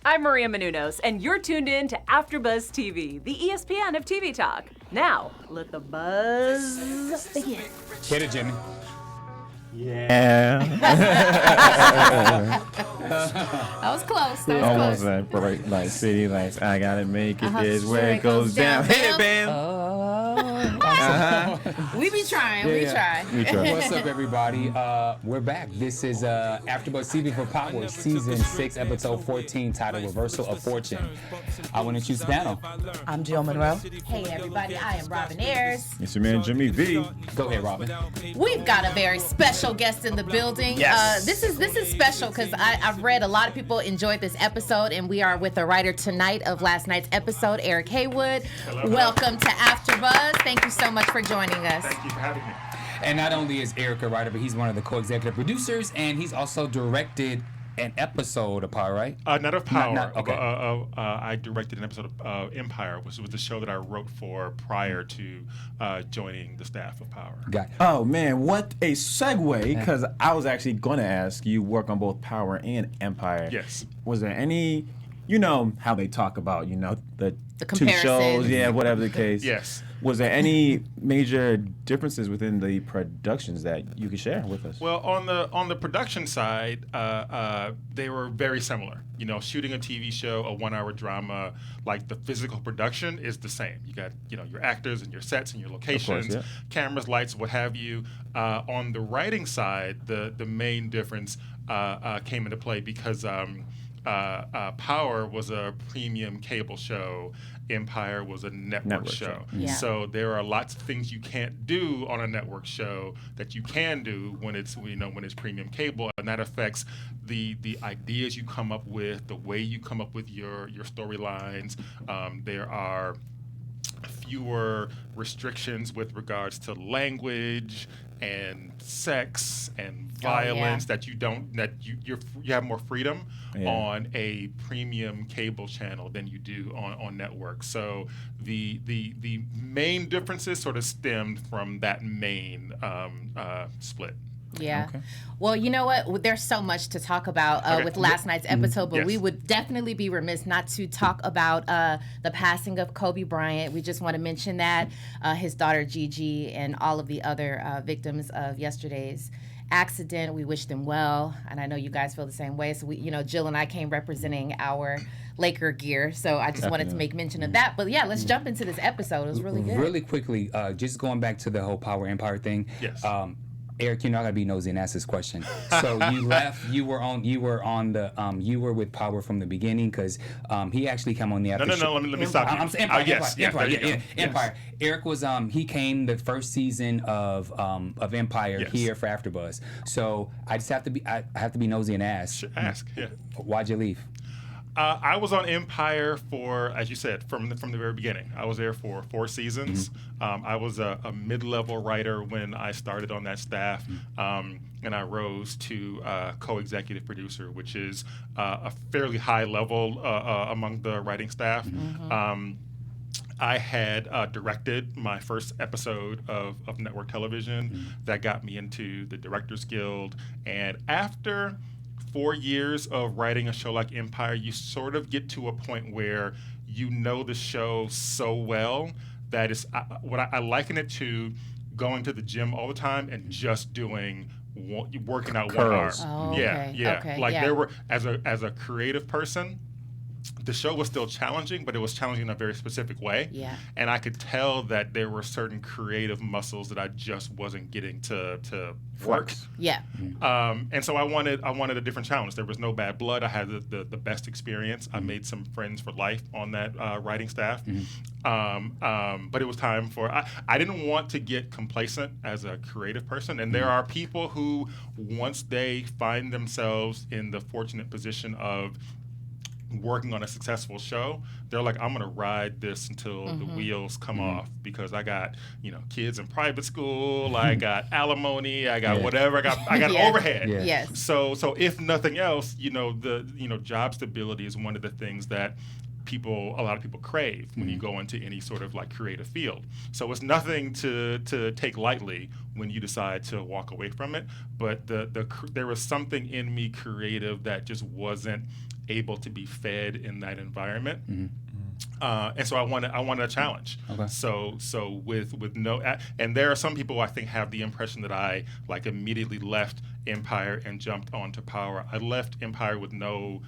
I'm Maria Menounos, and you're tuned in to AfterBuzz TV, the ESPN of TV talk. Now, let the buzz begin. Hit it, Jimmy. Yeah. That was close. That was Almost close. like bright light, city lights. I gotta make it. This where it goes down. Hit it, Bamm. We be trying. We try. What's up, everybody? We're back. This is AfterBuzz TV for Power, Season 6, Episode 14, titled Reversal of Fortune. I want to choose the panel. I'm Jill Munroe. Hey, everybody. I am Robin Ayers. It's your man Jimmy V. Go ahead, Robin. We've got a very special guest in the building. Yes. This is special because I've read a lot of people enjoyed this episode, and we are with the writer tonight of last night's episode, Eric Haywood. Hello. Welcome to AfterBuzz. Thank you so much for joining us. Thank you for having me. And not only is Eric a writer, but he's one of the co-executive producers, and he's also directed an episode of Power, right? Not of Power. Okay. I directed an episode of Empire, which was the show that I wrote for prior to joining the staff of Power. Got it. Oh man, what a segue! Because I was actually going to ask you work on both Power and Empire. Yes. Was there any, you know, how they talk about, you know, the two comparisons. shows, yeah, whatever the case. Yes. Was there any major differences within the productions that you could share with us? Well, on the production side, they were very similar. You know, shooting a TV show, a 1-hour drama, like the physical production is the same. You got, you know, your actors and your sets and your locations, yeah. cameras, lights, what have you. On the writing side, the main difference came into play because Power was a premium cable show. Empire was a network show. Yeah. So there are lots of things you can't do on a network show that you can do when it's premium cable, and that affects the ideas you come up with, the way you come up with your storylines. There are fewer restrictions with regards to language and sex and violence that you have more freedom on a premium cable channel than you do on networks. So the main differences sort of stemmed from that main split. Yeah. Okay. Well, you know what? There's so much to talk about with last night's episode, but Yes. we would definitely be remiss not to talk about the passing of Kobe Bryant. We just want to mention that his daughter Gigi and all of the other victims of yesterday's accident. We wish them well, and I know you guys feel the same way. So we, you know, Jill and I came representing our Laker gear, so I just wanted to make mention of that. But yeah, let's jump into this episode. It was really good. Really quickly, just going back to the whole Power Empire thing. Yes. Eric, you're not gonna be nosy and ask this question. So you left. You were with Power from the beginning because he actually came on the after. No. Let me stop you. I'm saying Empire. Yes, Empire. there you go. Empire. Eric was he came the first season of Empire Yes. here for AfterBuzz. So I have to be nosy and ask. Ask. Yeah. Why'd you leave? I was on Empire for, as you said, from the very beginning. I was there for 4 seasons. I was a mid-level writer when I started on that staff, and I rose to co-executive producer, which is a fairly high level among the writing staff. I had directed my first episode of network television. That got me into the Directors Guild, and after 4 years of writing a show like Empire, you sort of get to a point where you know the show so well that it's what I liken it to going to the gym all the time and just doing working out 1 arm. Oh, Yeah. okay, Like yeah. there were as a creative person, the show was still challenging, but it was challenging in a very specific way. Yeah. And I could tell that there were certain creative muscles that I just wasn't getting to work. Yeah. And so I wanted a different challenge. There was no bad blood. I had the best experience. I made some friends for life on that writing staff. But it was time for, I didn't want to get complacent as a creative person. And there are people who, once they find themselves in the fortunate position of working on a successful show, they're like, I'm gonna ride this until the wheels come off, because I got, you know, kids in private school, I got alimony, I got whatever, I got Yeah. overhead. Yeah. Yes. So if nothing else, job stability is one of the things that a lot of people crave when you go into any sort of like creative field. So it's nothing to take lightly when you decide to walk away from it. But there was something in me creative that just wasn't able to be fed in that environment. And so I wanted a challenge. Okay. So with no, and there are some who I think have the impression that I like immediately left Empire and jumped onto Power. I left Empire with no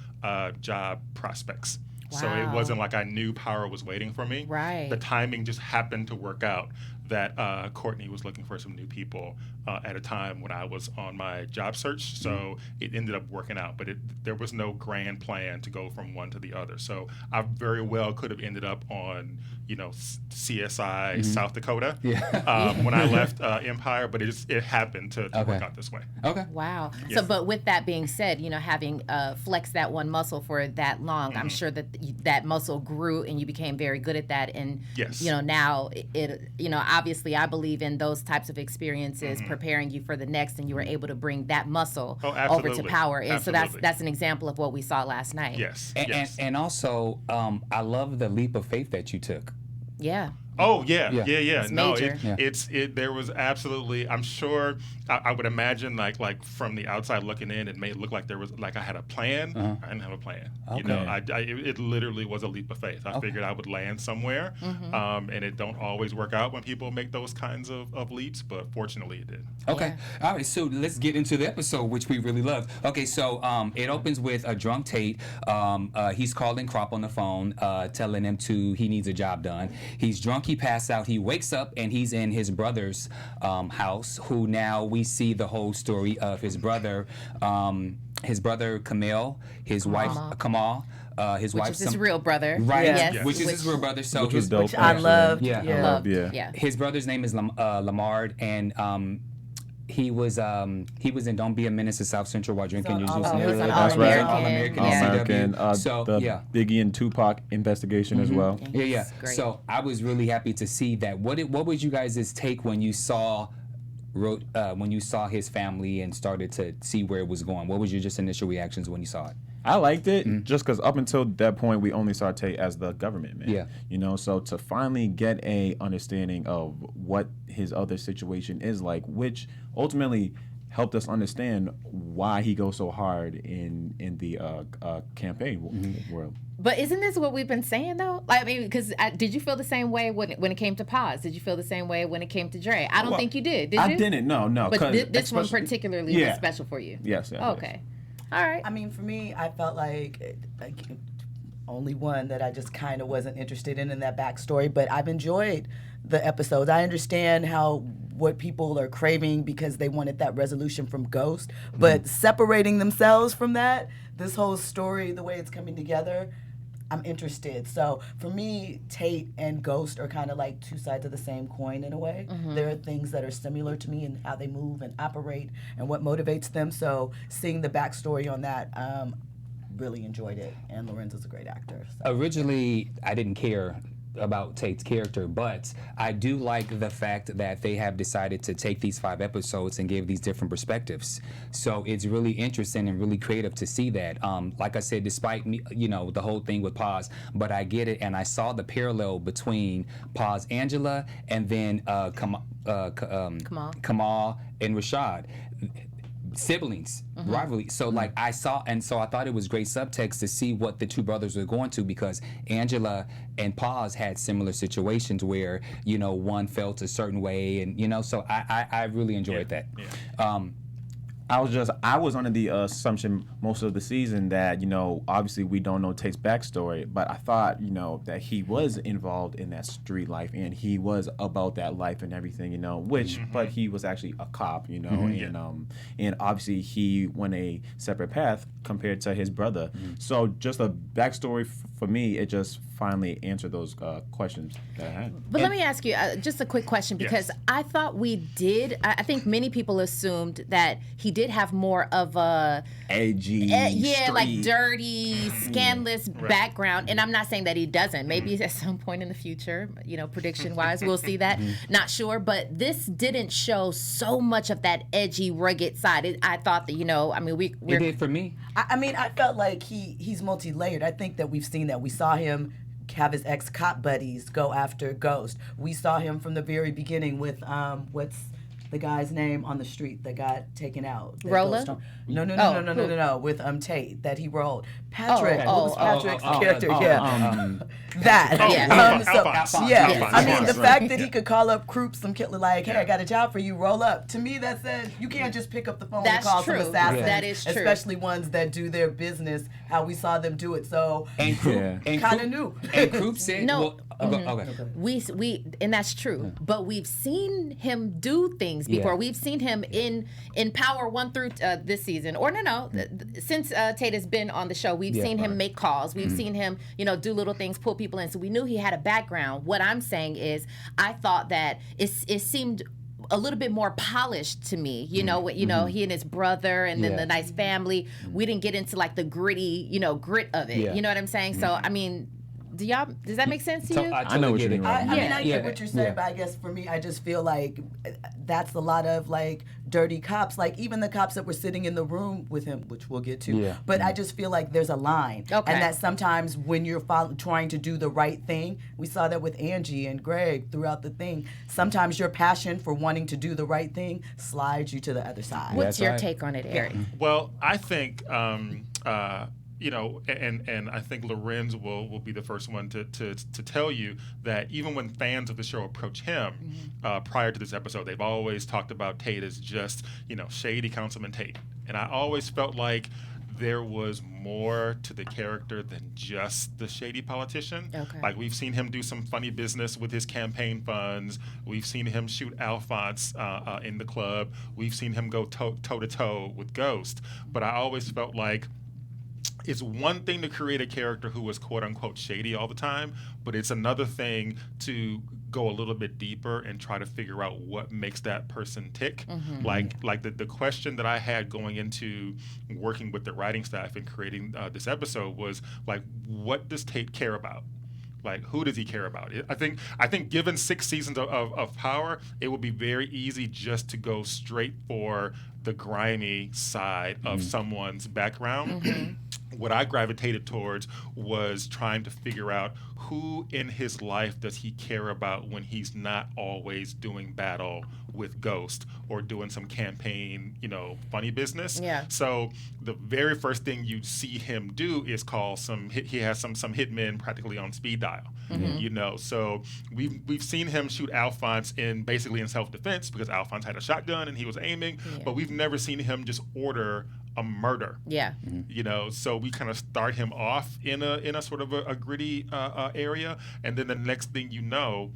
job prospects. So it Wow. wasn't like I knew Power was waiting for me. Right. The timing just happened to work out that Courtney was looking for some new people at a time when I was on my job search. So it ended up working out, but there was no grand plan to go from one to the other. So I very well could have ended up on, CSI South Dakota when I left Empire, but it happened to work out this way. Okay. Wow. Yeah. So, but with that being said, having flexed that one muscle for that long, I'm sure that that muscle grew and you became very good at that. And, Yes. now obviously I believe in those types of experiences preparing you for the next, and you were able to bring that muscle over to absolutely. Power. And so Absolutely. that's an example of what we saw last night. Yes. And, yes. and also, I love the leap of faith that you took. Yeah. Oh yeah. It's No, major. there was absolutely. I'm sure. I would imagine like from the outside looking in, it may look like there was like I had a plan. I didn't have a plan. Okay. It literally was a leap of faith. I figured I would land somewhere, and it don't always work out when people make those kinds of leaps, but fortunately it did. Okay. All right. So let's get into the episode, which we really love. Okay. So it opens with a drunk Tate. He's calling Crop on the phone, telling him he needs a job done. He's drunk. He passed out. He wakes up and he's in his brother's house. Who now we see the whole story of his brother Camille, his wife Kamal. His Which wife, is his real brother. right? Yes. Which is his real brother. So Which was his, dope. Which I actually. loved. Yeah. Yeah. Loved. Yeah. Yeah. his brother's name is Lamard, and he was in Don't Be a Menace to South Central while drinking your juice. All- and he's everything. on That's right. All-American. Yeah. All-American. CW. So The yeah. Biggie and Tupac investigation as well. Yeah, yeah. It's great. So I was really happy to see that. What was you guys' take when you saw his family and started to see where it was going? What was your just initial reactions when you saw it? I liked it just because up until that point we only saw Tate as the government man. Yeah. So to finally get a understanding of what his other situation is like, which ultimately helped us understand why he goes so hard in the campaign world. But isn't this what we've been saying though? Like, I mean, because did you feel the same way when it came to Paz? Did you feel the same way when it came to Dre? I don't think you did. Did you? I didn't. No. But 'cause this one especially- particularly was special for you. Yes. Okay. All right. I mean, for me, I felt like only one that I just kind of wasn't interested in that backstory, but I've enjoyed the episodes. I understand what people are craving because they wanted that resolution from Ghost, but separating themselves from that, this whole story, the way it's coming together, I'm interested. So for me, Tate and Ghost are kind of like two sides of the same coin in a way. There are things that are similar to me in how they move and operate and what motivates them. So seeing the backstory on that, really enjoyed it. And Lorenzo's a great actor. So. Originally, I didn't care about Tate's character, but I do like the fact that they have decided to take these 5 episodes and give these different perspectives. So it's really interesting and really creative to see that. Like I said, despite me, the whole thing with Paz, but I get it, and I saw the parallel between Paz Angela and then Kamal and Rashad. Siblings, rivalry. So like I thought it was great subtext to see what the two brothers were going to, because Angela and Paz had similar situations where one felt a certain way, and so I really enjoyed that. Yeah. I was under the assumption most of the season that, obviously we don't know Tate's backstory, but I thought, that he was involved in that street life and he was about that life and everything, but he was actually a cop, and obviously he went a separate path compared to his brother. So just a backstory for me, it just finally answered those questions that I had. But let me ask you just a quick question, because I thought I think many people assumed that he did have more of a edgy, like dirty, scandalous background. And I'm not saying that he doesn't. Maybe at some point in the future, prediction wise, we'll see that. Not sure. But this didn't show so much of that edgy, rugged side. I thought that, It did for me. I felt like he's multi-layered. I think that we've seen that. We saw him have his ex-cop buddies go after Ghost. We saw him from the very beginning with the guy's name on the street that got taken out? That Rolla? ghost on- No, who? no. With Tate that he rolled. Patrick. What was Patrick's oh, character? oh, that. Yeah. So, Yeah. yeah. I mean, the fact that he could call up Croops, some killer, like, hey, I got a job for you, roll up. To me, that said, you can't just pick up the phone That's and call true. some assassins. That is true. Especially ones that do their business how we saw them do it. So, And Croo, kind of new. And Croo said, No. okay. We and that's true, but we've seen him do things before. Yeah. We've seen him in Power 1 through this season, or since Tate has been on the show, we've seen him make calls. We've seen him, do little things, pull people in. So we knew he had a background. What I'm saying is, I thought that it seemed a little bit more polished to me, he and his brother and then the nice family. We didn't get into like the gritty, grit of it. Yeah. You know what I'm saying? So I mean, does that make sense to you? I know what you mean. I mean, I Yeah. get what you're saying, Yeah. but I guess for me, I just feel like that's a lot of like dirty cops. Like even the cops that were sitting in the room with him, which we'll get to. Yeah. But I just feel like there's a line, Okay. and that sometimes when you're trying to do the right thing, we saw that with Angie and Greg throughout the thing. Sometimes your passion for wanting to do the right thing slides you to the other side. What's That's your right. take on it, Eric? Well, I think, and I think Lorenz will be the first one to tell you that even when fans of the show approach him prior to this episode, they've always talked about Tate as just, shady Councilman Tate. And I always felt like there was more to the character than just the shady politician. Okay. Like we've seen him do some funny business with his campaign funds. We've seen him shoot Alphonse in the club. We've seen him go toe to toe with Ghost. But I always felt like it's one thing to create a character who was quote unquote shady all the time, but it's another thing to go a little bit deeper and try to figure out what makes that person tick. Like the question that I had going into working with the writing staff and creating this episode was like, what does Tate care about? Like, who does he care about? I think given 6 seasons of Power, it would be very easy just to go straight for the grimy side of someone's background. What I gravitated towards was trying to figure out who in his life does he care about when he's not always doing battle with Ghost or doing some campaign, funny business. Yeah. So the very first thing you see him do is call he has some hitmen practically on speed dial. So we've seen him shoot Alphonse basically in self-defense because Alphonse had a shotgun and he was aiming, but we've never seen him just order a murder. Yeah. So we kind of start him off in a sort of a gritty area, and then the next thing you know,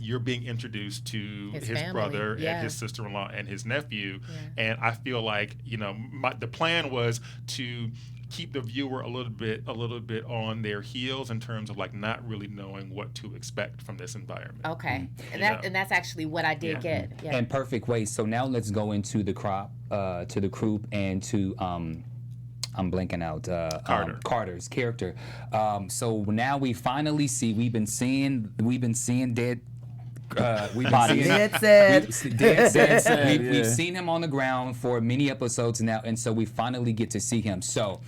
you're being introduced to his family. brother Yeah. and his sister-in-law and his nephew, and I feel like the plan was to keep the viewer a little bit on their heels in terms of like not really knowing what to expect from this environment. Okay. And that's actually what I did get. Yeah. And perfect way. So now let's go into the crop, to the Croo, and to I'm blanking out. Carter's character. So now we finally see. We've been seeing dead. We've been seeing Dead said. We've seen him on the ground for many episodes now, and so we finally get to see him. So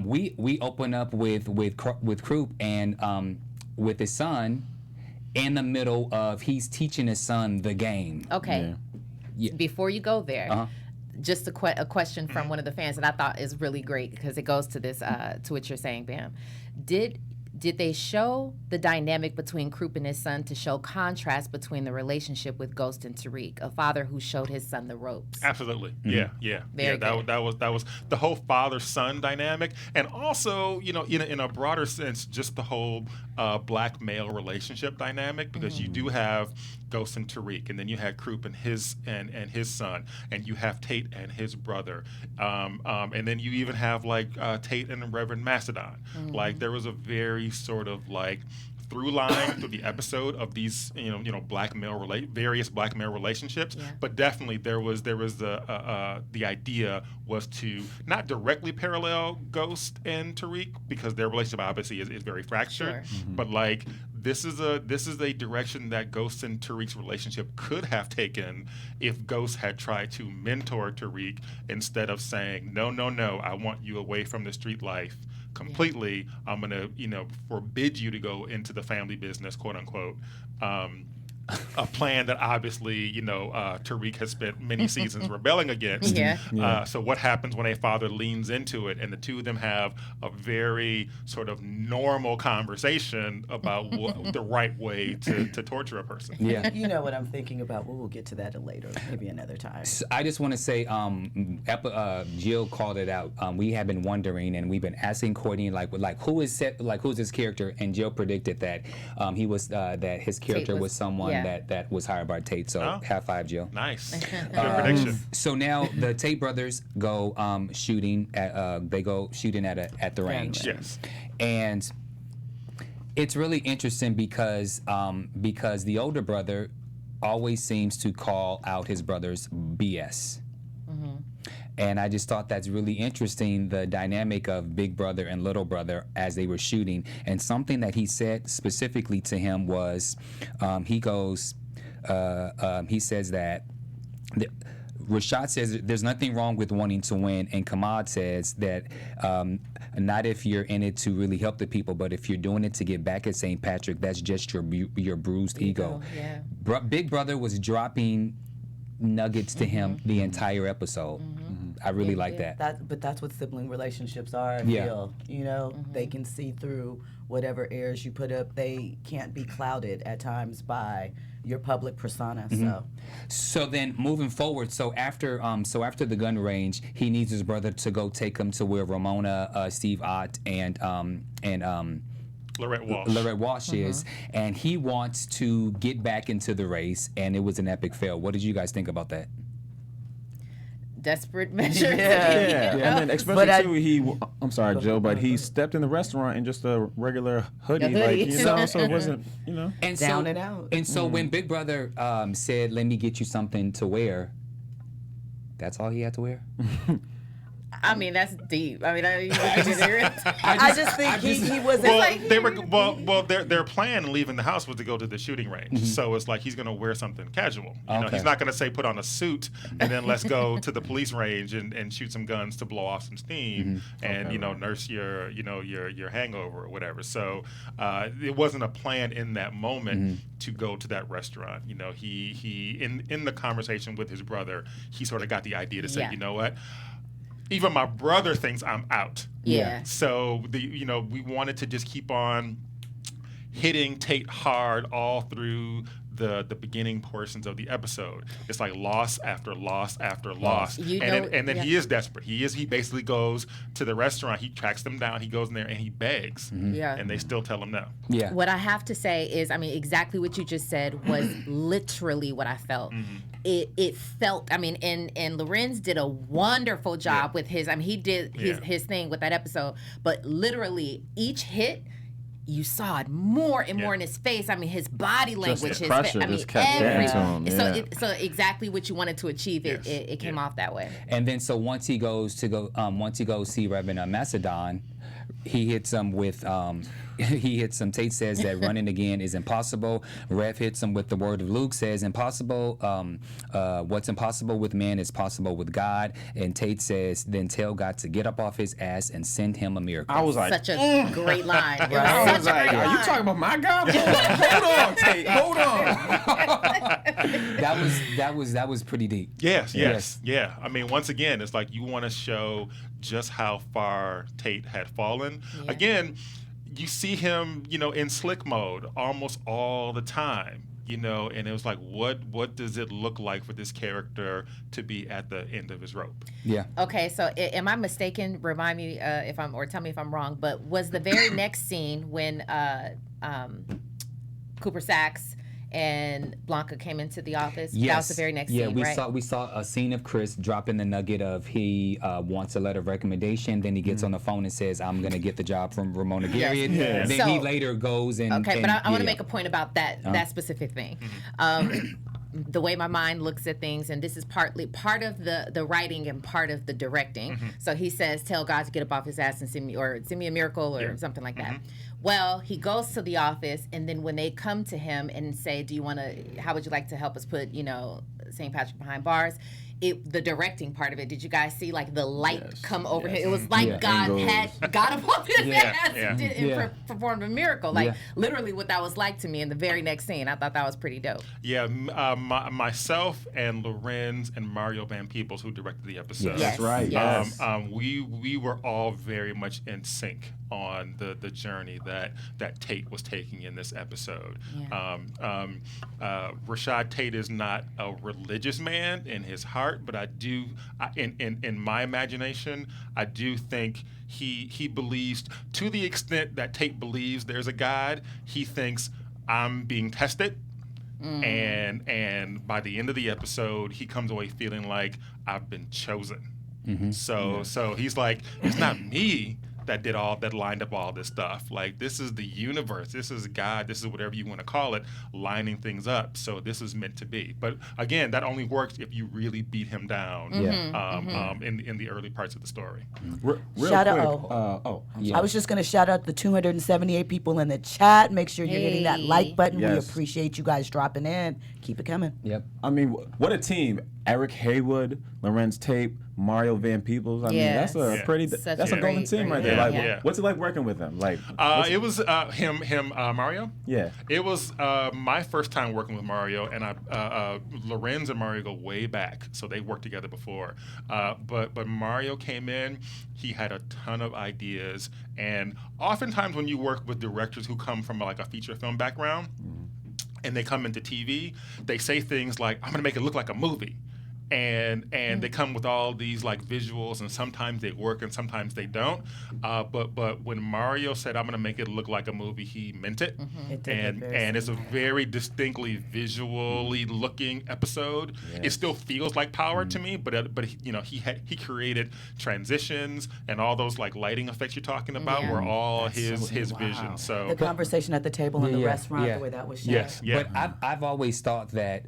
we open up with Croo and with his son in the middle of he's teaching his son the game. Okay. Yeah. Before you go there, just a question from one of the fans that I thought is really great because it goes to this to what you're saying, Bamm. Did they show the dynamic between Croo and his son to show contrast between the relationship with Ghost and Tariq, a father who showed his son the ropes? Absolutely. Mm-hmm. Yeah. Very good. That was the whole father-son dynamic, and also in a broader sense, just the whole black male relationship dynamic, because you do have Ghost and Tariq, and then you had Croo and his son, and you have Tate and his brother, and then you even have like Tate and Reverend Macedon. Like there was a very sort of like through line through the episode of these various black male relationships, but definitely there was the idea was to not directly parallel Ghost and Tariq because their relationship obviously is very fractured, but like this is a direction that Ghost and Tariq's relationship could have taken if Ghost had tried to mentor Tariq instead of saying no, I want you away from the street life completely. I'm gonna forbid you to go into the family business, quote unquote. a plan that obviously, Tariq has spent many seasons rebelling against. So what happens when a father leans into it and the two of them have a very sort of normal conversation about the right way to torture a person? Yeah. You know what I'm thinking about. We'll get to that later, maybe another time. So I just want to say, Jill called it out. We have been wondering, and we've been asking Courtney, who's this character? And Jill predicted that he was that his character was someone that was hired by Tate. So high five, Jill. Nice. Good prediction. So now the Tate brothers go shooting at the range. Yes. And it's really interesting because the older brother always seems to call out his brother's BS. And I just thought that's really interesting, the dynamic of big brother and little brother as they were shooting. And something that he said specifically to him was, he says that Rashad says there's nothing wrong with wanting to win, and Kamad says that not if you're in it to really help the people, but if you're doing it to get back at St. Patrick, that's just your bruised ego. Yeah. Big brother was dropping nuggets to him the entire episode. I really like that. But that's what sibling relationships are, I feel. They can see through whatever airs you put up. They can't be clouded at times by your public persona. So then moving forward, so after the gun range, he needs his brother to go take him to where Ramona, Steve Ott, and Lorette Walsh is, and he wants to get back into the race, and it was an epic fail. What did you guys think about that? Desperate measures. And then especially too, I'm sorry, Joe, but he stepped in the restaurant in just a regular hoodie, so it wasn't, and down and out. And so when Big Brother said, "Let me get you something to wear," that's all he had to wear. I mean, that's deep. I mean, I just think he wasn't. Their plan in leaving the house was to go to the shooting range. So it's like he's going to wear something casual. He's not going to say put on a suit and then let's go to the police range and shoot some guns to blow off some steam and nurse your hangover or whatever. So it wasn't a plan in that moment to go to that restaurant. He in the conversation with his brother, he sort of got the idea to say, you know what? Even my brother thinks I'm out. Yeah. So we wanted to just keep on hitting Tate hard all through the beginning portions of the episode. It's like loss after loss after loss. And then he is desperate. He basically goes to the restaurant, he tracks them down, he goes in there and he begs. And they still tell him no. Yeah. What I have to say is, exactly what you just said was literally what I felt. It felt, and Lorenz did a wonderful job with his, he did his thing with that episode, but literally each hit, you saw it more and more in his face. His body language, his pressure just kept getting to him. So exactly what you wanted to achieve, it came off that way. And then so once he goes see Reverend Macedon, he hits him with Tate says that running again is impossible. Rev hits him with the word of Luke, says impossible. What's impossible with man is possible with God. And Tate says, then tell God to get up off his ass and send him a miracle. I was like, such a great line. I was like, are you talking about my God? Hold on, Tate. Hold on. That was pretty deep. Yes. Yeah. Once again, it's like you want to show just how far Tate had fallen. Yeah. Again, you see him, in slick mode almost all the time, and it was like, what does it look like for this character to be at the end of his rope? Yeah. Okay, so am I mistaken? Remind me or tell me if I'm wrong, but was the very next scene when Cooper Sachs and Blanca came into the office? Yes. That was the very next scene, right? We saw a scene of Chris dropping the nugget of he wants a letter of recommendation. Then he gets on the phone and says, I'm going to get the job from Ramona Garrett. Yes. Then he later goes and... Okay, but I want to make a point about that specific thing. The way my mind looks at things, and this is part of the writing and part of the directing. So he says, tell God to get up off his ass and send me a miracle or something like that. Well, he goes to the office, and then when they come to him and say, how would you like to help us put, St. Patrick Behind Bars. The directing part of it, did you guys see like the light come over him? It was like God had got him up his ass and performed a miracle. Like literally what that was like to me in the very next scene. I thought that was pretty dope. Yeah, myself and Lorenz and Mario Van Peebles, who directed the episode. That's right. Yes. We were all very much in sync on the journey that Tate was taking in this episode. Yeah. Rashad Tate is not a religious man in his heart, but in my imagination, I do think he believes, to the extent that Tate believes there's a God, he thinks I'm being tested. And by the end of the episode, he comes away feeling like I've been chosen. So he's like, it's not me that lined up all this stuff. Like, this is the universe, this is God, this is whatever you want to call it, lining things up. So this is meant to be. But again, that only works if you really beat him down in the early parts of the story. Real Shout quick. out. I'm I was just going to shout out the 278 people in the chat. Make sure you're hitting that like button. We Yes. appreciate you guys dropping in. Keep it coming. Yep. I mean, what a team! Eric Haywood, Lorenz Tate, Mario Van Peebles. I mean, that's a pretty. Such That's a a golden great, team right great there. team. Like, Yeah. what's it like working with them? Like, It was Mario. yeah. It was my first time working with Mario, and Lorenz and Mario go way back, so they worked together before. But Mario came in, he had a ton of ideas, and oftentimes when you work with directors who come from like a feature film background, and they come into TV, they say things like, "I'm gonna make it look like a movie." And they come with all these like visuals, and sometimes they work and sometimes they don't. But when Mario said, "I'm gonna make it look like a movie," he meant it. It did look very And it's a very distinctly visually looking episode. It still feels like Power to me, but he created transitions and all those like lighting effects you're talking about were all his vision. So The conversation at the table in the restaurant, yeah. the way that was shot. yes, yeah. But I've always thought that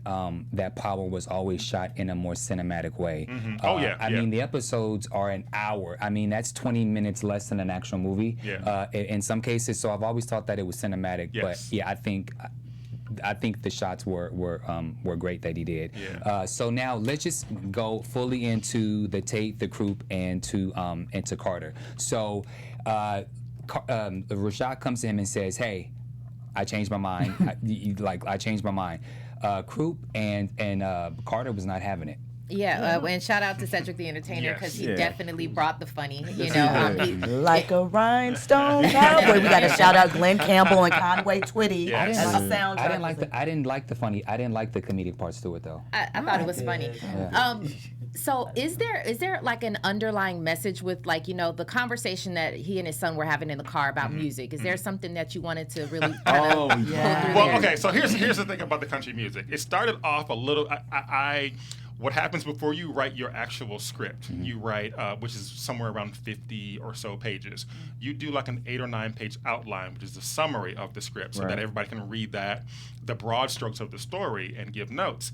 that Power was always shot in a more cinematic way. Oh, yeah, I yeah. mean, the episodes are an hour. I mean, that's 20 minutes less than an actual movie. Yeah. In some cases, so I've always thought that it was cinematic. Yes. But yeah, I think the shots were great that he did. Yeah. So now let's just go fully into the Tate, the Croo, and to Carter. So Rashad comes to him and says, "Hey, I changed my mind." I changed my mind. Croo and Carter was not having it. Yeah, and shout out to Cedric The Entertainer because he Yeah. definitely brought the funny. You know, Like a rhinestone cowboy. We got to shout out Glenn Campbell and Conway Twitty. Yes. As the soundtrack. I didn't like the comedic parts to it though. I thought it was funny. So is there like an underlying message with like, you know, the conversation that he and his son were having in the car about music? Is there something that you wanted to really kind of pull through Well, there? okay, so here's the thing about the country music. It started off a little. What happens before you write your actual script? You write, which is somewhere around 50 or so pages. You do like an 8 or 9 page outline, which is the summary of the script, so that everybody can read that, the broad strokes of the story, and give notes.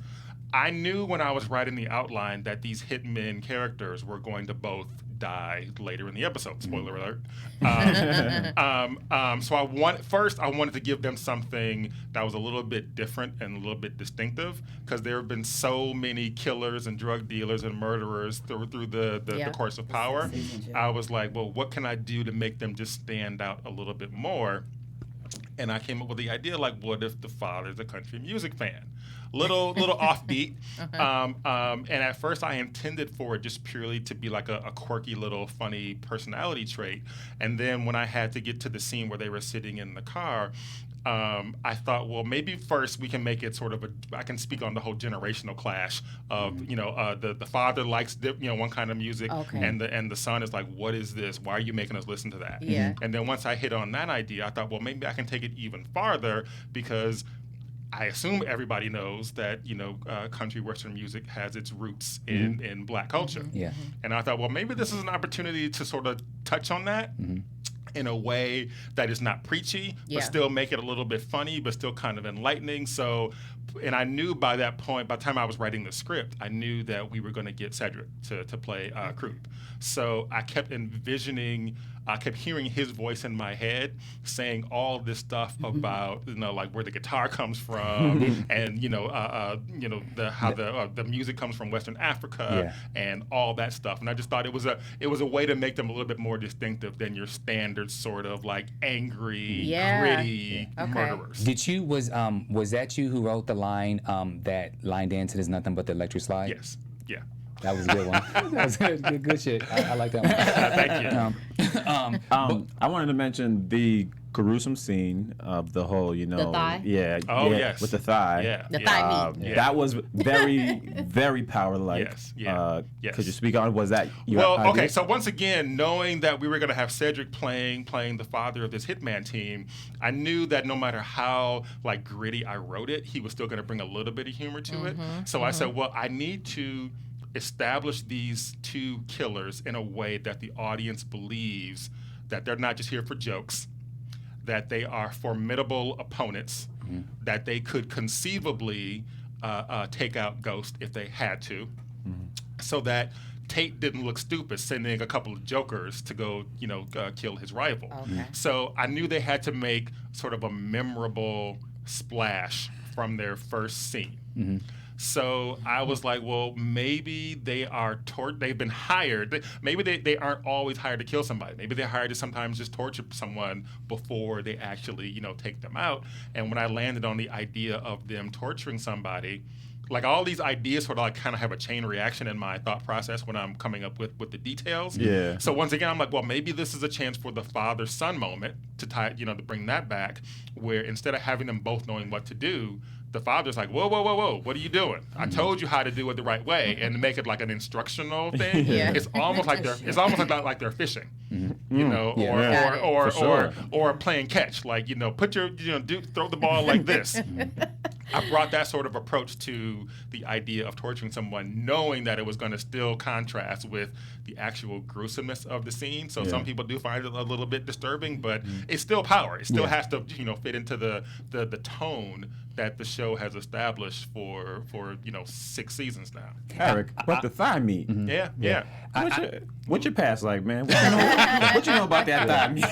I knew when I was writing the outline that these hitmen characters were going to both die later in the episode. Spoiler alert. So I wanted to give them something that was a little bit different and a little bit distinctive, because there have been so many killers and drug dealers and murderers through the course of Power. I was like, well, what can I do to make them just stand out a little bit more? And I came up with the idea, like, what if the father's a country music fan? Little offbeat. And at first I intended for it just purely to be like a quirky little funny personality trait. And then when I had to get to the scene where they were sitting in the car, I thought, well, maybe first we can make it sort of I can speak on the whole generational clash of, the father likes, one kind of music, and the son is like, what is this? Why are you making us listen to that? Yeah. And then once I hit on that idea, I thought, well, maybe I can take it even farther, because I assume everybody knows that, country western music has its roots in Black culture. Yeah. And I thought, well, maybe this is an opportunity to sort of touch on that in a way that is not preachy, but still make it a little bit funny, but still kind of enlightening. So, and I knew by that point, by the time I was writing the script, I knew that we were going to get Cedric to play Croo. So I kept envisioning I kept hearing his voice in my head saying all this stuff about, like where the guitar comes from, and how the music comes from Western Africa, and all that stuff. And I just thought it was a way to make them a little bit more distinctive than your standard sort of like angry, gritty murderers. Was that you who wrote the line that line dancing is nothing but the electric slide? Yes. Yeah. That was a good one. That was good shit. I like that one. Thank you. I wanted to mention the gruesome scene of the whole, the thigh? Yes. With the thigh. The thigh meat. That was very, very power-like. Yes. Could you speak on, was that your idea? Okay, so once again, knowing that we were going to have Cedric playing the father of this hitman team, I knew that no matter how like gritty I wrote it, he was still going to bring a little bit of humor to it. So I said, well, I need to establish these two killers in a way that the audience believes that they're not just here for jokes, that they are formidable opponents, that they could conceivably take out Ghost if they had to, so that Tate didn't look stupid sending a couple of jokers to go, kill his rival. Okay. So I knew they had to make sort of a memorable splash from their first scene. So I was like, well, maybe they are they've been hired. Maybe they aren't always hired to kill somebody. Maybe they're hired to sometimes just torture someone before they actually, take them out. And when I landed on the idea of them torturing somebody, like all these ideas sort of like kind of have a chain reaction in my thought process when I'm coming up with the details. Yeah. So once again, I'm like, well, maybe this is a chance for the father-son moment to to bring that back, where instead of having them both knowing what to do, the father's like, whoa, what are you doing? I told you how to do it the right way, and to make it like an instructional thing. It's almost like they're fishing, or playing catch. Like put your throw the ball like this. I brought that sort of approach to the idea of torturing someone, knowing that it was going to still contrast with the actual gruesomeness of the scene. So some people do find it a little bit disturbing, but it's still power. It still has to fit into the tone that the show has established for 6 seasons now. Eric, what the thigh meat? Yeah. What's your past like, man? What you know about that thigh meat?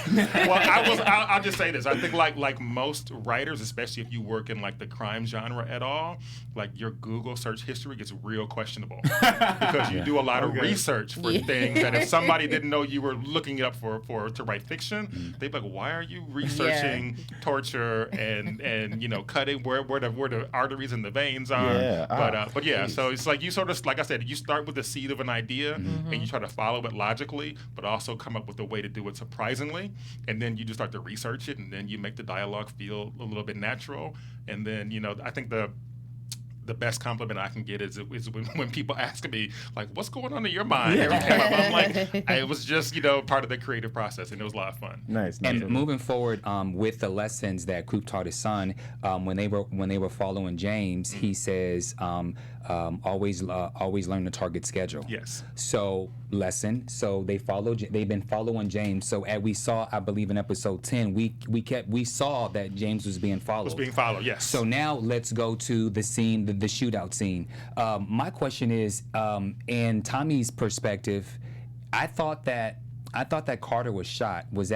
Well, I'll just say this. I think like most writers, especially if you work in like the crime genre at all, like your Google search history gets real questionable because you do a lot of research for things that if somebody didn't know you were looking it up to write fiction, they'd be like, why are you researching torture and cutting where the arteries and the veins are? But yeah, so it's like you sort of, like I said, you start with the seed of an idea and you try to follow it logically, but also come up with a way to do it surprisingly, and then you just start to research it, and then you make the dialogue feel a little bit natural, and then I think the best compliment I can get is when people ask me, like, what's going on in your mind? I'm like, it was just, part of the creative process, and it was a lot of fun. Nice. And moving forward with the lessons that Croo taught his son, when they were following James, he says, always learn the target schedule. Yes. So they've been following James. So as we saw, I believe in episode 10, we saw that James was being followed. Yes. So now let's go to the scene, the shootout scene. My question is, in Tommy's perspective, I thought that Carter was shot. Was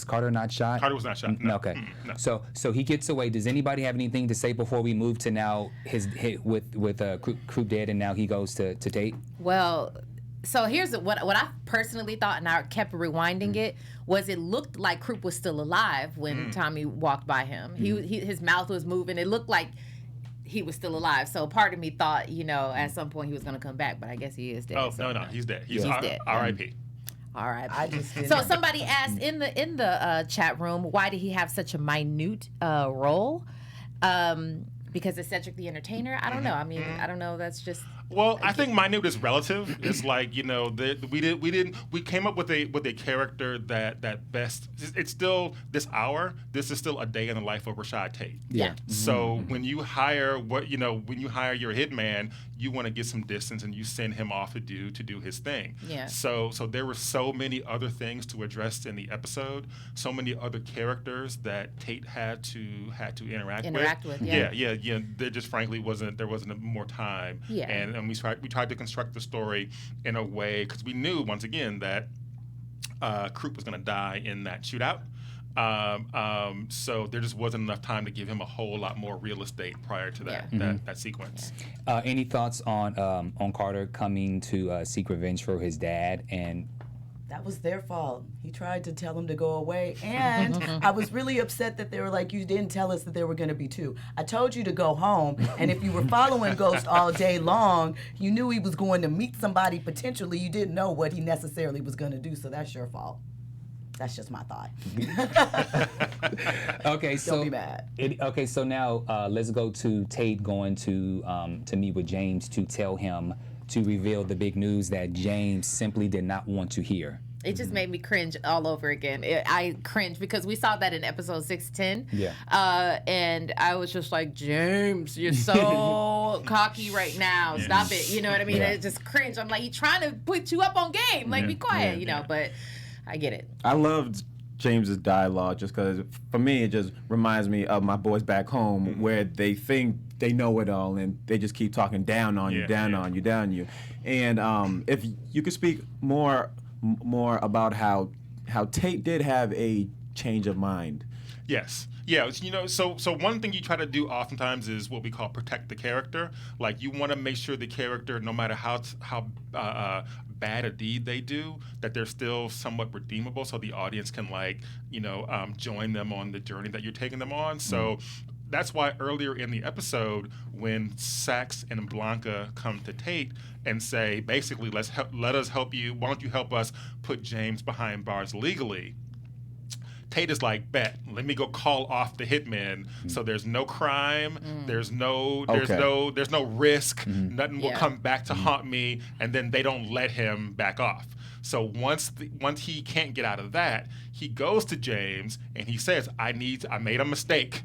Carter not shot? Carter was not shot. No. Okay. No. So he gets away. Does anybody have anything to say before we move to now his hit with Croo dead, and now he goes to Tate? Well, so here's what I personally thought, and I kept rewinding it, was it looked like Croo was still alive when Tommy walked by him. His mouth was moving. It looked like he was still alive. So part of me thought, at some point he was going to come back, but I guess he is dead. Oh, no, he's dead. He's dead. R.I.P. All right. I just didn't. So somebody asked in the chat room, why did he have such a minute role? Because it's Cedric the Entertainer. I don't know. I mean, I don't know. That's just. Well, I think minute is relative. It's like we came up with a character that best. It's still this hour. This is still a day in the life of Rashad Tate. Yeah. So when you hire your hitman, you want to get some distance and you send him off to do his thing. Yeah. So there were so many other things to address in the episode. So many other characters that Tate had to interact with. Yeah. There just frankly wasn't more time. Yeah. And we tried to construct the story in a way, because we knew once again that Croo was going to die in that shootout. So there just wasn't enough time to give him a whole lot more real estate prior to that that sequence. Any thoughts on Carter coming to seek revenge for his dad? And that was their fault. He tried to tell him to go away, and I was really upset that they were like, you didn't tell us that there were going to be two. I told you to go home, and if you were following Ghost all day long, you knew he was going to meet somebody potentially. You didn't know what he necessarily was going to do, so that's your fault. That's just my thought. Okay, so Don't be mad. So now let's go to Tate going to meet with James to tell him to reveal the big news that James simply did not want to hear. It just made me cringe all over again. I cringed because we saw that in episode 610. Yeah. And I was just like, James, you're so cocky right now. Stop it. You know what I mean? Yeah. It just cringe. I'm like, he's trying to put you up on game. Like, be quiet, you know, but I get it. I loved James's dialogue just because, for me, it just reminds me of my boys back home where they think they know it all and they just keep talking down on you, down on you. And if you could speak more about how Tate did have a change of mind. Yes. Yeah, you know, so one thing you try to do oftentimes is what we call protect the character. Like, you want to make sure the character, no matter how bad a deed they do, that they're still somewhat redeemable, so the audience can, like, you know, join them on the journey that you're taking them on. So that's why earlier in the episode, when Sax and Blanca come to Tate and say, basically, let us help you. Why don't you help us put James behind bars legally? Tate is like, bet, let me go call off the hitmen, so there's no crime, there's no risk, nothing will come back to haunt me, and then they don't let him back off. So once he can't get out of that, he goes to James and he says, I made a mistake.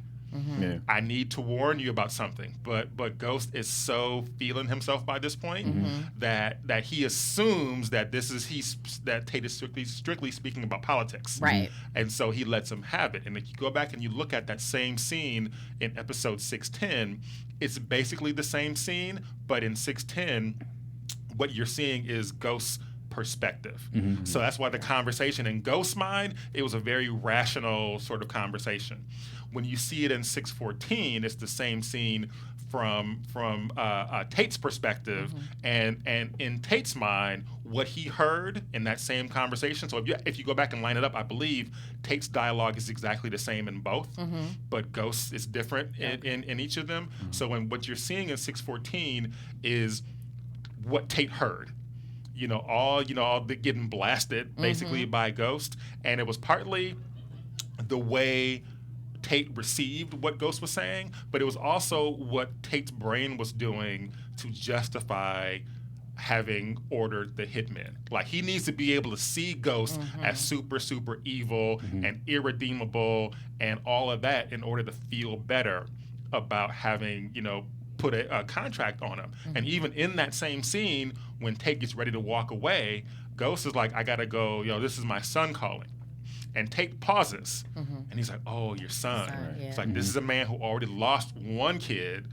Yeah. I need to warn you about something. But Ghost is so feeling himself by this point that he assumes that that Tate is strictly speaking about politics. Right. And so he lets him have it. And if you go back and you look at that same scene in episode 610, it's basically the same scene, but in 610, what you're seeing is Ghost's perspective. So that's why the conversation in Ghost's mind, it was a very rational sort of conversation. When you see it in 614, it's the same scene from Tate's perspective, and in Tate's mind, what he heard in that same conversation. So if you go back and line it up, I believe Tate's dialogue is exactly the same in both, but Ghost is different in each of them. So what you're seeing in 614 is what Tate heard. All the getting blasted basically by Ghost, and it was partly the way Tate received what Ghost was saying, but it was also what Tate's brain was doing to justify having ordered the hitmen. Like, he needs to be able to see Ghost as super, super evil and irredeemable and all of that in order to feel better about having, put a contract on him. And even in that same scene, when Tate gets ready to walk away, Ghost is like, I gotta go, this is my son calling. And Tate pauses, and he's like, oh, your son. Yeah. It's like, this is a man who already lost one kid.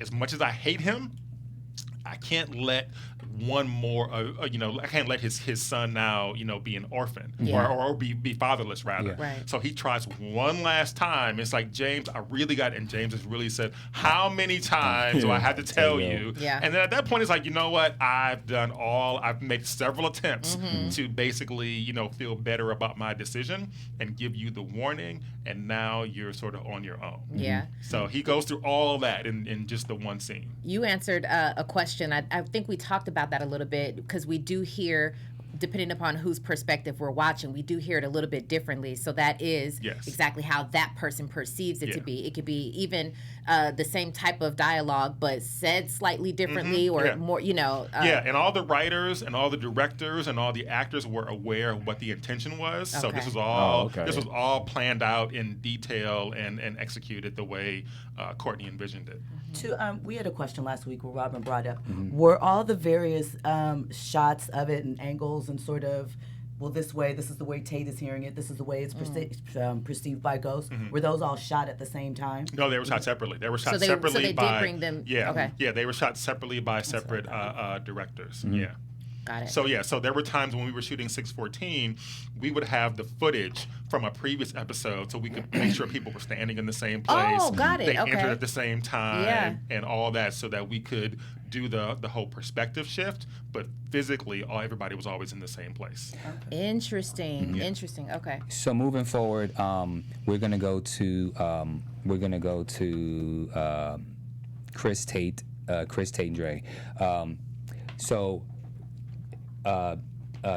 As much as I hate him, I can't let one more, I can't let his son now, be an orphan or be fatherless, rather. Yeah. Right. So he tries one last time. It's like, James, I really got, and James has really said, how many times do I have to tell you? Yeah. And then at that point, it's like, you know what? I've made several attempts to basically, feel better about my decision and give you the warning. And now you're sort of on your own. Yeah. So he goes through all of that in just the one scene. You answered a question. I think we talked about that a little bit, because we do hear, depending upon whose perspective we're watching, we do hear it a little bit differently. So that is exactly how that person perceives it to be. It could be even the same type of dialogue, but said slightly differently or more, and all the writers and all the directors and all the actors were aware of what the intention was. So this was all planned out in detail and executed the way Courtney envisioned it. We had a question last week where Robin brought up, were all the various shots of it and angles and sort of, well, this is the way Tate is hearing it, this is the way it's perceived by Ghost, were those all shot at the same time? No, they were shot separately. They were shot separately by... So they did bring them... Yeah, they were shot separately by separate directors, Got it. So there were times when we were shooting 614, we would have the footage from a previous episode so we could make sure people were standing in the same place. Oh, got it. They Okay. entered at the same time Yeah. and all that so that we could do the whole perspective shift, but physically everybody was always in the same place. Interesting. Interesting. Okay. So moving forward, we're gonna go to Chris Tate and Dre.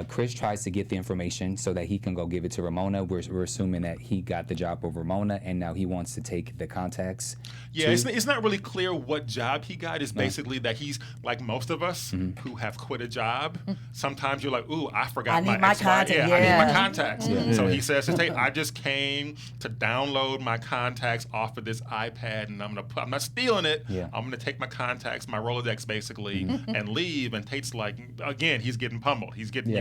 Chris tries to get the information so that he can go give it to Ramona. We're assuming that he got the job of Ramona, and now he wants to take the contacts. Yeah, it's not really clear what job he got. It's basically that he's like most of us who have quit a job. Sometimes you're like, ooh, I forgot I need my my X, Y, contact, I need yeah. my contacts. So he says, hey, I just came to download my contacts off of this iPad, and I'm not stealing it. Yeah. I'm gonna take my contacts, my Rolodex basically, and leave. And Tate's like, again, he's getting pummeled. He's getting,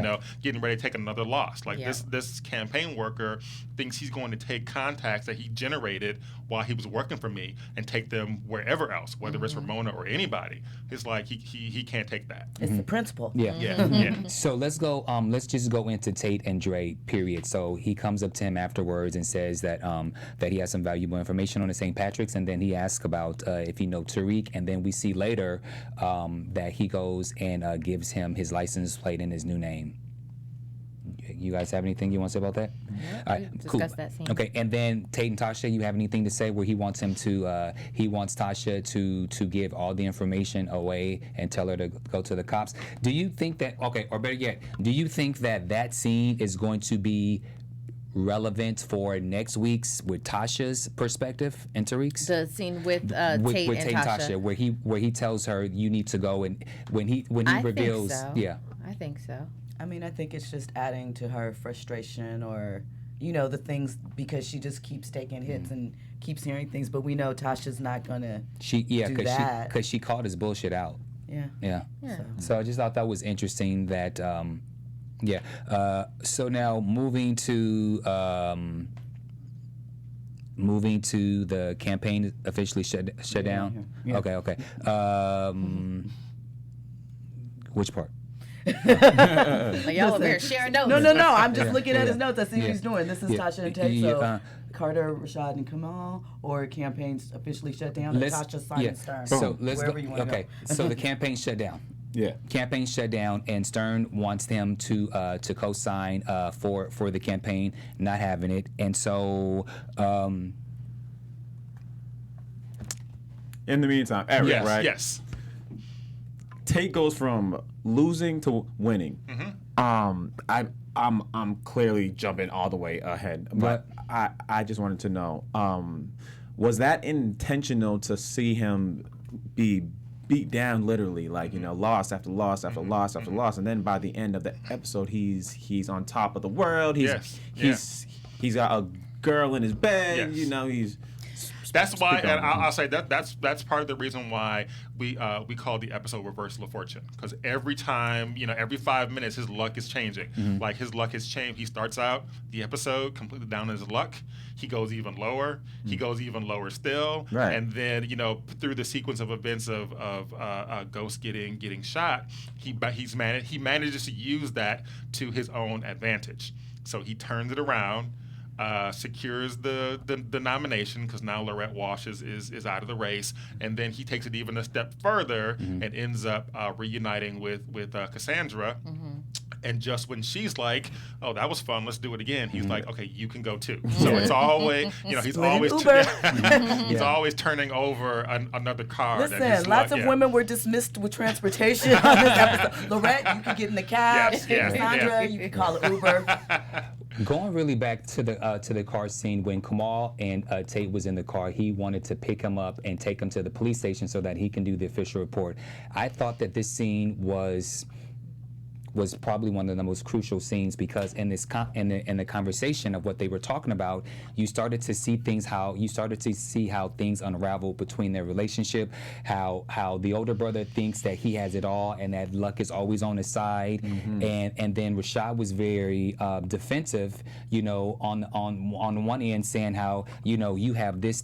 getting ready to take another loss. Like this campaign worker thinks he's going to take contacts that he generated while he was working for me and take them wherever else, whether it's Ramona or anybody. It's like he can't take that. It's the principle. Yeah. So let's go. Let's just go into Tate and Dre. Period. So he comes up to him afterwards and says that that he has some valuable information on the St. Patrick's, and then he asks about if he know Tariq, and then we see later that he goes and gives him his license plate and his new name. You guys have anything you want to say about that? Yeah, All right, discuss that scene. Okay, and then Tate and Tasha, you have anything to say where he wants him to, he wants Tasha to give all the information away and tell her to go to the cops. Do you think that, okay, or better yet, do you think that that scene is going to be relevant for next week's with Tasha's perspective and Tariq's? The scene with Tate and Tasha. where he tells her you need to go, and when he reveals, think so. yeah. I think so. I mean, I think it's just adding to her frustration or, the things because she just keeps taking hits and keeps hearing things. But we know Tasha's not going to do that. Because she called his bullshit out. Yeah. So I just thought that was interesting that, so now moving to the campaign officially shut down. Yeah. Okay. Which part? Like y'all over here sharing notes. No. I'm just looking at his notes. I see what he's doing. This is Yeah. Tasha and Tate. So Yeah. Carter, Rashad, and Kamal, or campaigns officially shut down, and Tasha, Simon, Stern. So let's Wherever go. you want to Okay. So the campaign shut down. Yeah. Campaign shut down, and Stern wants them to co-sign for the campaign, not having it, and so. In the meantime, Eric, Yes. right? Yes. Tate goes from losing to winning. I'm clearly jumping all the way ahead, but I just wanted to know, was that intentional to see him be beat down literally, like loss after loss after loss after loss, and then by the end of the episode, he's on top of the world. He's got a girl in his bed. Yes. He's. That's why, and I'll say that's part of the reason why we call the episode "Reversal of Fortune," because every time, every 5 minutes, his luck is changing. Like his luck has changed. He starts out the episode completely down in his luck. He goes even lower. He goes even lower still. Right. And then through the sequence of events of Ghost getting shot, he manages to use that to his own advantage. So he turns it around. Secures the nomination because now Lorette Walsh is out of the race, and then he takes it even a step further and ends up reuniting with Cassandra. And just when she's like, "Oh, that was fun, let's do it again," he's like, "Okay, you can go too." So it's always, he's always he's always turning over another card. Listen, lots of women were dismissed with transportation on this episode. Lorette, you could get in the cab. Cassandra, you could call it Uber. Going really back to the car scene when Kamal and Tate was in the car, he wanted to pick him up and take him to the police station so that he can do the official report. I thought that this scene was probably one of the most crucial scenes because in the conversation of what they were talking about, you started to see how things unraveled between their relationship, how the older brother thinks that he has it all and that luck is always on his side, and then Rashad was very defensive, on one end saying how you have this.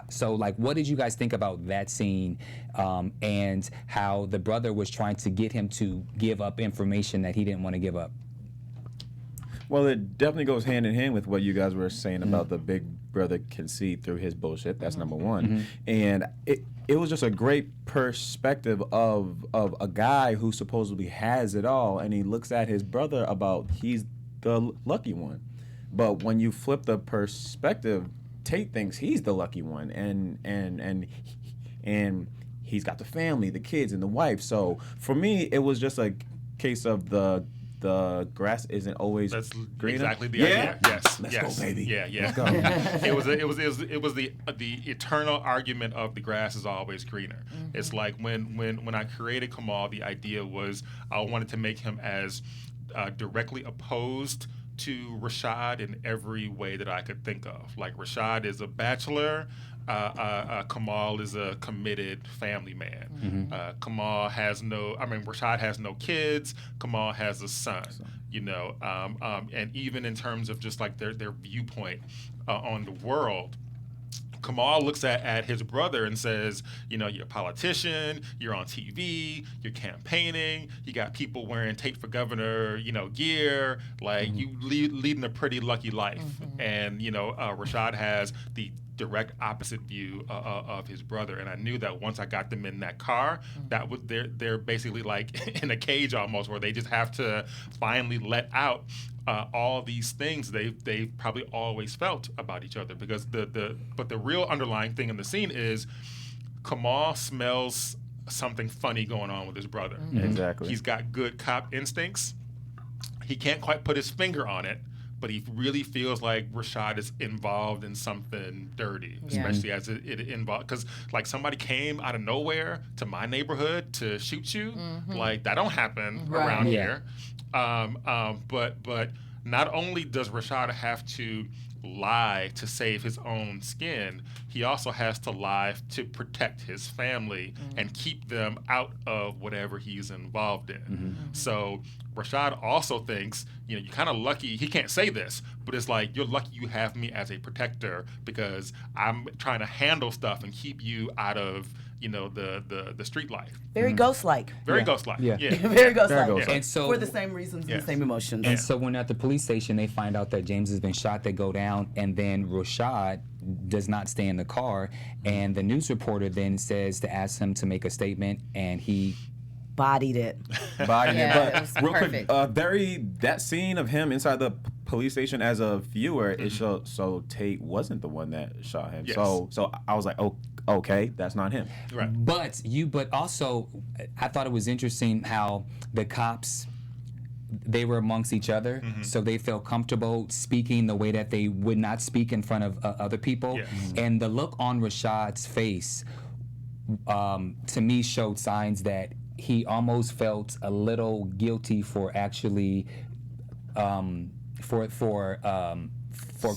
So like, what did you guys think about that scene, and how the brother was trying to get him to give up information information that he didn't want to give up. Well, it definitely goes hand in hand with what you guys were saying about the big brother can see through his bullshit. That's number one. And it was just a great perspective of a guy who supposedly has it all, and he looks at his brother about he's the lucky one. But when you flip the perspective, Tate thinks he's the lucky one, and he's got the family, the kids, and the wife. So for me, it was just a case of the grass isn't always greener. Exactly the idea. Yes. Let's yes. go, baby. Yeah. Let's go. It was the eternal argument of the grass is always greener. It's like when I created Kamal, the idea was I wanted to make him as directly opposed to Rashad in every way that I could think of. Like Rashad is a bachelor. Kamal is a committed family man. Rashad has no kids. Kamal has a son. And even in terms of just like their viewpoint on the world, Kamal looks at his brother and says, you're a politician, you're on TV, you're campaigning, you got people wearing Tate for governor, gear, like you leading a pretty lucky life. And, Rashad has the direct opposite view of his brother, and I knew that once I got them in that car, that was they're basically like in a cage almost, where they just have to finally let out all these things they've probably always felt about each other. Because but the real underlying thing in the scene is Kamal smells something funny going on with his brother. Exactly. He's got good cop instincts. He can't quite put his finger on it, but he really feels like Rashad is involved in something dirty, especially as it involved. Because like somebody came out of nowhere to my neighborhood to shoot you, like that don't happen around here. But not only does Rashad have to lie to save his own skin, he also has to lie to protect his family and keep them out of whatever he's involved in. So Rashad also thinks, you're kind of lucky. He can't say this, but it's like, you're lucky you have me as a protector because I'm trying to handle stuff and keep you out of, the street life. Very ghost-like. Very ghost-like. Yeah. Very ghost-like. ghost-like. And so For the same reasons and the same emotions. And so when at the police station they find out that James has been shot, they go down, and then Rashad does not stay in the car, and the news reporter then says to ask him to make a statement, and he Bodied it. But it was real perfect. quick, that scene of him inside the police station as a viewer, it showed so Tate wasn't the one that shot him. Yes. So I was like, oh, okay, that's not him. Right. But also I thought it was interesting how the cops, they were amongst each other, so they felt comfortable speaking the way that they would not speak in front of other people. Yes. And the look on Rashad's face, to me, showed signs that he almost felt a little guilty for actually, for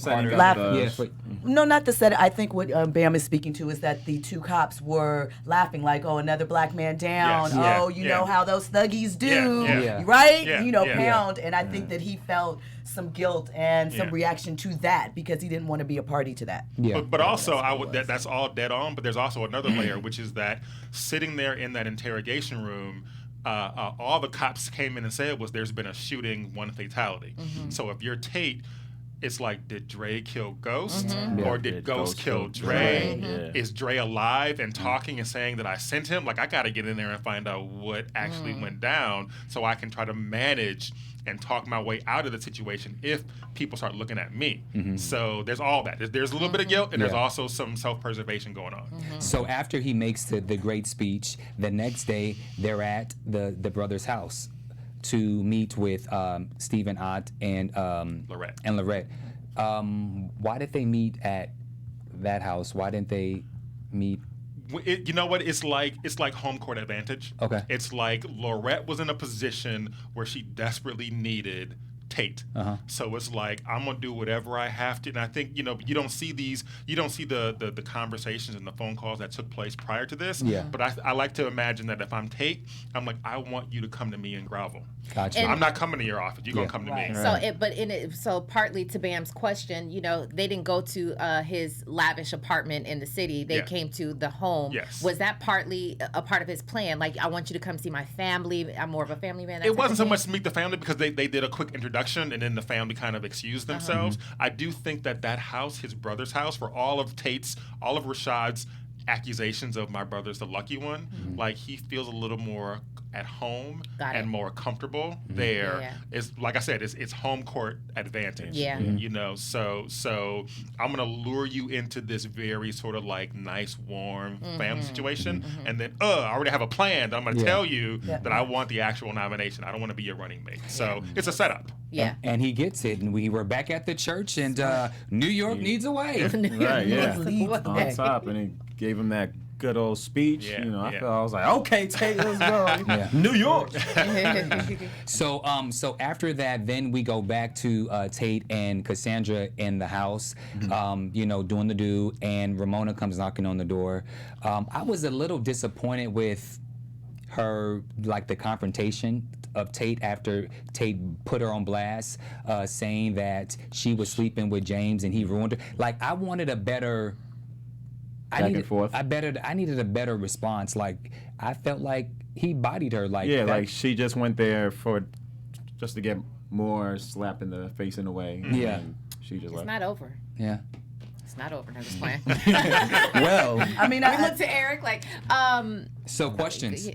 Carter. Laughing. No, not to say that. I think what Bamm is speaking to is that the two cops were laughing like, oh, another black man down. Yes. Yeah. Oh, you know how those thuggies do, Yeah. right? Yeah. Pound. And I think that he felt some guilt and some reaction to that because he didn't want to be a party to that. Yeah. But also, that's all dead on. But there's also another layer, which is that sitting there in that interrogation room, all the cops came in and said was there's been a shooting, one fatality. So if you're Tate, it's like, did Dre kill Ghost? Or did Ghost kill Dre? Is Dre alive and talking and saying that I sent him? Like, I got to get in there and find out what actually went down so I can try to manage and talk my way out of the situation if people start looking at me. So there's all that. There's a little bit of guilt, and there's also some self-preservation going on. So after he makes the great speech, the next day they're at the brother's house to meet with Stephen Ott and Lorette. Why did they meet at that house? Why didn't they meet? You know what? It's like home court advantage. Okay. It's like Lorette was in a position where she desperately needed Tate. So it's like I'm gonna do whatever I have to. And I think you don't see the conversations and the phone calls that took place prior to this. Yeah. But I like to imagine that if I'm Tate, I'm like, I want you to come to me and grovel. Gotcha. I'm not coming to your office. You're gonna come to me. So partly to Bamm's question, they didn't go to his lavish apartment in the city. They came to the home. Yes. Was that partly a part of his plan? Like, I want you to come see my family. I'm more of a family man. It wasn't so much to meet the family because they did a quick introduction and then the family kind of excused themselves. I do think that house, his brother's house, for all of Rashad's accusations of my brother's the lucky one, like he feels a little more at home and more comfortable there. Yeah. It's like I said, it's home court advantage. Yeah. So I'm gonna lure you into this very sort of like nice, warm family situation, and then I already have a plan that I'm gonna tell you that I want the actual nomination. I don't want to be your running mate. So it's a setup. Yeah. And he gets it, and we were back at the church, and New York needs a way. Right, yeah. Leads On top, and he gave him that good old speech. Yeah, I was like, okay, Tate, let's go. New York. So after that, then we go back to Tate and Cassandra in the house, doing the do, and Ramona comes knocking on the door. I was a little disappointed with her, like the confrontation of Tate after Tate put her on blast, saying that she was sleeping with James and he ruined her. Like, I wanted a better. I needed a better response. Like, I felt like he bodied her. Like, like she just went there just to get more slap in the face in a way. Yeah. And she just It's left. not over. Yeah. It's not over. No, just playing. Well, I mean, We looked to Eric like, So questions.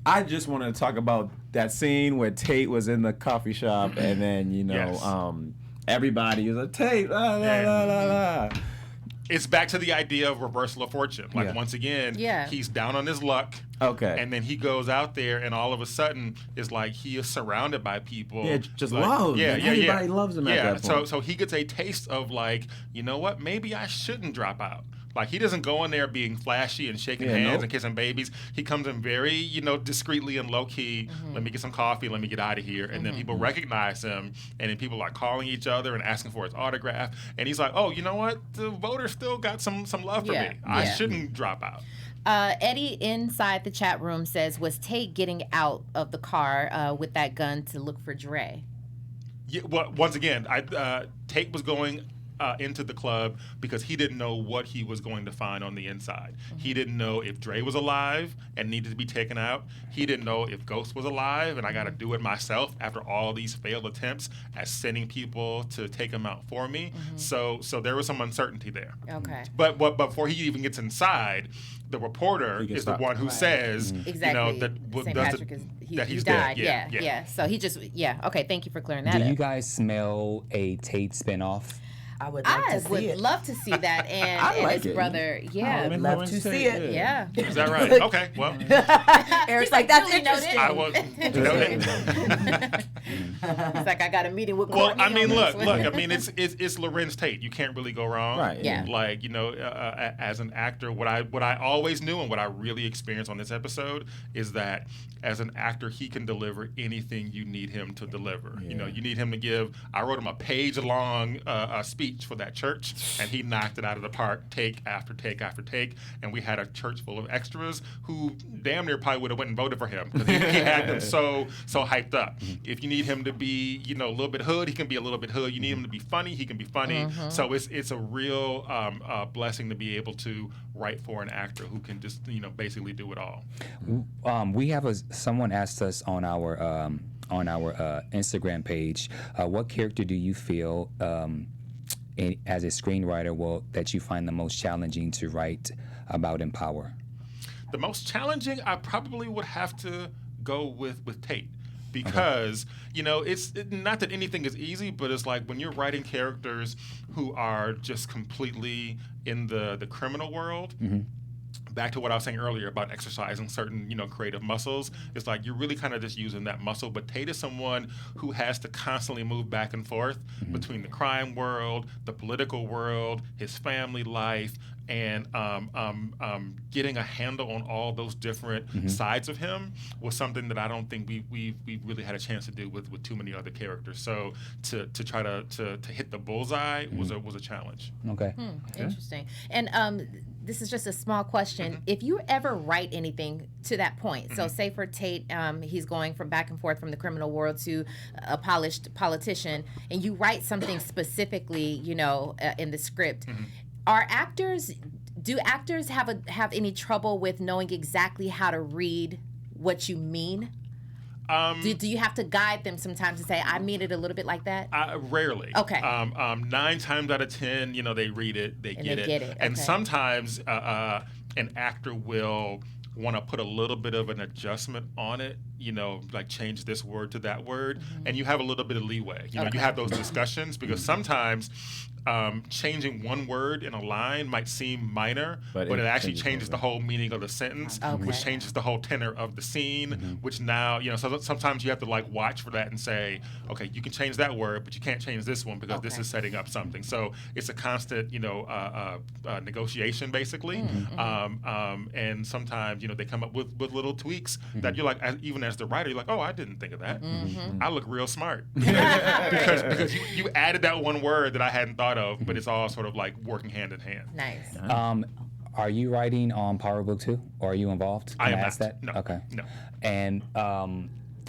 I just wanted to talk about that scene where Tate was in the coffee shop and then, Yes. everybody was like, Tate, la, la, la, la, la. It's back to the idea of reversal of fortune. Like, once again, he's down on his luck. Okay. And then he goes out there, and all of a sudden, it's like he is surrounded by people. Yeah, just like, love. Yeah, And yeah, everybody yeah. loves him at that point. So he gets a taste of like, you know what? Maybe I shouldn't drop out. Like, he doesn't go in there being flashy and shaking hands and kissing babies. He comes in very, discreetly and low-key. Let me get some coffee. Let me get out of here. And then people recognize him. And then people are calling each other and asking for his autograph. And he's like, oh, you know what? The voters still got some love for me. I shouldn't drop out. Eddie inside the chat room says, was Tate getting out of the car with that gun to look for Dre? Yeah, well, once again, Tate was going into the club because he didn't know what he was going to find on the inside. He didn't know if Dre was alive and needed to be taken out. He didn't know if Ghost was alive and I got to do it myself after all these failed attempts at sending people to take him out for me. So there was some uncertainty there. Okay. But before he even gets inside, the reporter is the one who says, Exactly. that St. Patrick is, that he's died. dead. Yeah. So he just, okay, thank you for clearing that up. Do you guys smell a Tate spinoff? I would love to see it. Love to see that, and, I and like his it. brother. Yeah. I would love to see it. Yeah. Is that right? Okay, well. Eric's like, that's Duly noted. interesting. I was noted. He's like, I got a meeting with Well, Courtney I mean, on look. this one. I mean, it's Lorenz Tate. You can't really go wrong. Right. Yeah. Like, as an actor, what I always knew and what I really experienced on this episode is that as an actor, he can deliver anything you need him to deliver. Yeah. You need him to give. I wrote him a page-long speech for that church, and he knocked it out of the park, take after take after take. And we had a church full of extras who damn near probably would have went and voted for him because he had them so hyped up. If you need him to be, a little bit hood, he can be a little bit hood. You need him to be funny, he can be funny. So it's a real blessing to be able to write for an actor who can just basically do it all. We have someone asked us on our Instagram page, what character do you feel as a screenwriter that you find the most challenging to write about in Power? The most challenging, I probably would have to go with Tate. Because, it's not that anything is easy, but it's like when you're writing characters who are just completely in the criminal world, back to what I was saying earlier about exercising certain, creative muscles. It's like you're really kind of just using that muscle. But Tate is someone who has to constantly move back and forth between the crime world, the political world, his family life, and getting a handle on all those different sides of him was something that I don't think we really had a chance to do with too many other characters. So to try to hit the bullseye was a challenge. Okay. Interesting. And this is just a small question. If you ever write anything to that point, so say for Tate, he's going from back and forth from the criminal world to a polished politician, and you write something specifically, in the script, do actors have any trouble with knowing exactly how to read what you mean? Do you have to guide them sometimes and say, I mean it a little bit like that? Rarely. Okay. 9 times out of 10, they read it, they get it. And sometimes an actor will want to put a little bit of an adjustment on it, like change this word to that word, and you have a little bit of leeway. You have those discussions because sometimes changing one word in a line might seem minor, but it actually changes the whole meaning of the sentence, which changes the whole tenor of the scene, which now, so sometimes you have to watch for that and say, okay, you can change that word, but you can't change this one because this is setting up something. So it's a constant, negotiation basically. And sometimes, they come up with little tweaks that you're like, even as the writer, you're like, oh, I didn't think of that. I look real smart. because you added that one word that I hadn't thought of, but it's all sort of working hand in hand. Nice. Are you writing on Power Book 2, or are you involved? I am ask not. that? No. Okay. No. And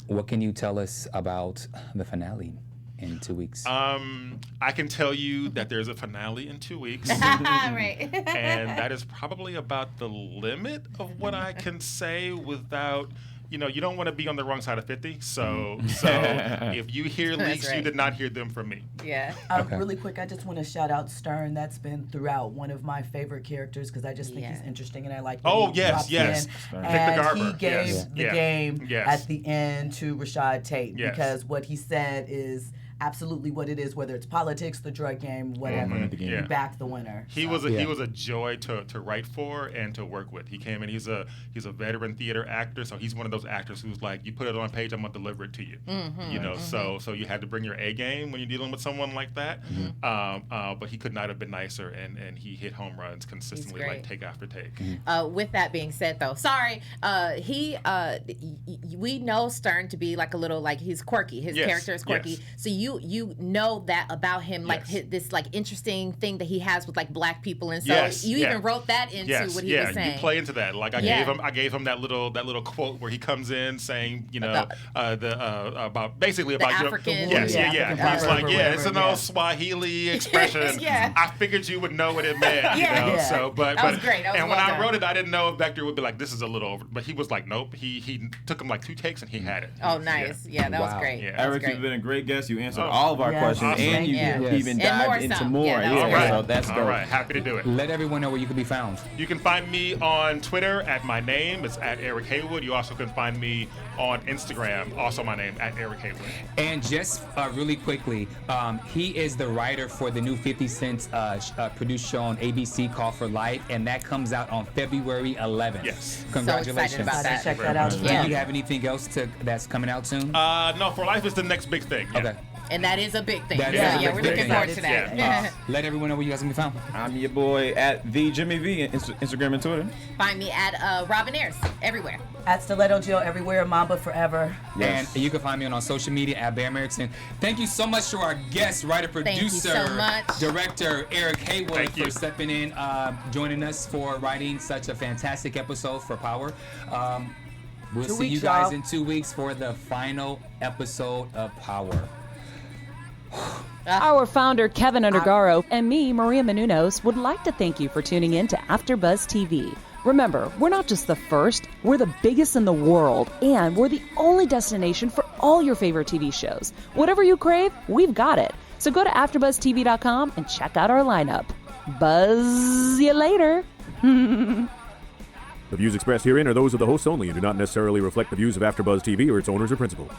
what can you tell us about the finale in 2 weeks? I can tell you that there's a finale in 2 weeks. Right. And that is probably about the limit of what I can say without... you don't want to be on the wrong side of 50. So if you hear leaks, you did not hear them from me. Yeah. Really quick, I just want to shout out Stern. That's been throughout one of my favorite characters because I just think he's interesting and I like. Oh yes. And he gave the game Yes. at the end to Rashad Tate because what he said is absolutely what it is, whether it's politics, the drug game, whatever. You back the winner. He was a joy to write for and to work with. He came in. He's a veteran theater actor, so he's one of those actors who's like, you put it on page, I'm gonna deliver it to you. So you had to bring your A game when you're dealing with someone like that. But he could not have been nicer, and he hit home runs consistently, take after take. With that being said, though, we know Stern to be a little he's quirky. His character is quirky. So you know that about him, this interesting thing that he has with black people, and so you even wrote that into what he was saying. You play into that. I gave him that little quote where he comes in saying, about African. He's like, it's an old Swahili expression. I figured you would know what it meant. So, but that was great. That was and when I wrote it, I didn't know if Vector would be like, this is a little over, but he was like, nope. He took him 2 takes and he had it. Oh, nice. That was great. Eric, you've been a great guest. You answered all of our questions, awesome. and you even dived into more. So that's dope. All right, happy to do it. Let everyone know where you can be found. You can find me on Twitter at my name. It's at Eric Haywood. You also can find me on Instagram, also my name, at Eric Haywood. And just really quickly, he is the writer for the new 50 Cent produced show on ABC called For Life, and that comes out on February 11th. Yes. Congratulations. So excited about that. Check that out. Do you have anything else that's coming out soon? No, For Life is the next big thing. Yeah. Okay. And that is a big thing. That is a big we're thing. looking forward to that. Yeah. Let everyone know where you guys can be found. I'm your boy at the Jimmy V, Instagram and Twitter. Find me at Robin Ayers everywhere. At Stiletto Jill everywhere, Mamba forever. And you can find me on social media at Bamm Ericsen. Thank you so much to our guest, writer, producer, so much. director Eric Haywood for stepping in, joining us for writing such a fantastic episode for Power. We'll see you guys in 2 weeks for the final episode of Power. Our founder, Keven Undergaro, and me, Maria Menounos, would like to thank you for tuning in to AfterBuzz TV. Remember, we're not just the first, we're the biggest in the world, and we're the only destination for all your favorite TV shows. Whatever you crave, we've got it. So go to AfterBuzzTV.com and check out our lineup. Buzz you later. The views expressed herein are those of the hosts only and do not necessarily reflect the views of AfterBuzz TV or its owners or principals.